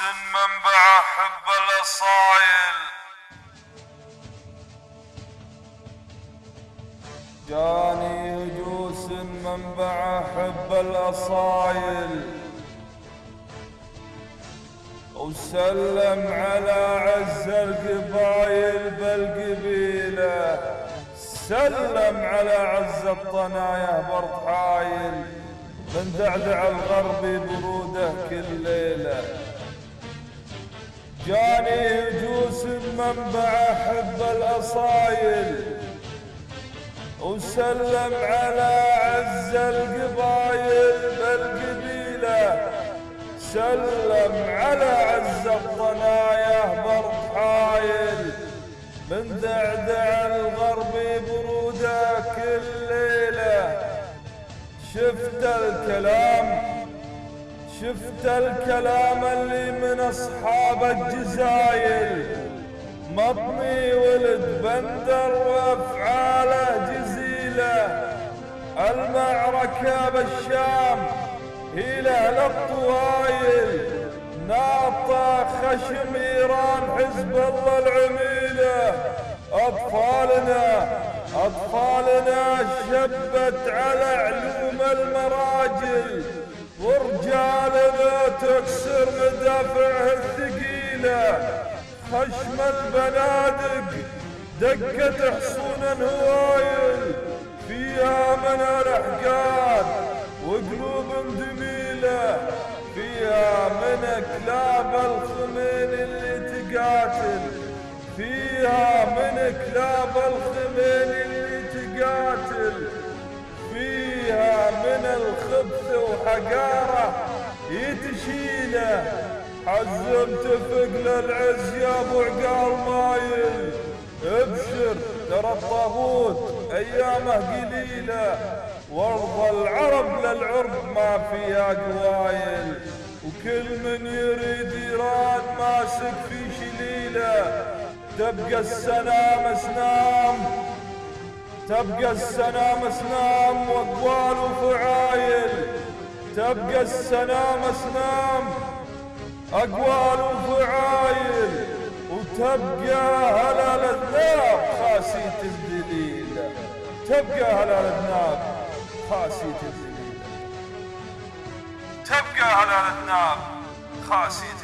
منبع حب الأصايل. جاني هجوس منبع حب الأصايل، وسلم على عز القبايل بالقبيلة، سلم على عز الطنايا برد حايل، من دعدع الغربي بروده كل ليلة. جاني هجوس منبع حب الأصايل، وسلم على عز القبايل بالقبيلة، سلم على عز الطنايا برد حايل، من دعدع الغربي بروده كل ليلة. شفت الكلام اللي من أصحاب الجزايل، مطمي ولد بندر وافعاله جزيله. المعركه بالشام هيله للطوايل، ناطى خشم ايران حزب الله العميله. اطفالنا شبت على علوم المراجل، ورجالنا تكسر مدافعها الثقيله. خشم البنادق دقت حصونا هوايل، فيها من الأحقاد وقلوب دميلة، فيها من كلاب الخمين اللي تقاتل، فيها من كلاب الخمين اللي تقاتل، فيها من الخبث وحقارة يتشيله. حزم تفق للعز يا ابو عقال مايل، ابشر ترى الطاغوت ايامه قليله، وارض العرب للعرب ما فيها قوايل، وكل من يريد ايران ماسك في شليله. تبقى السنام اسنام واقوال وفعايل، تبقى السنام اسنام أقوال وفعايل، وتبقى هلال الذناب خاسية الدليلة، تبقى هلال الذناب خاسية الدليلة، تبقى هلال الذناب خاسية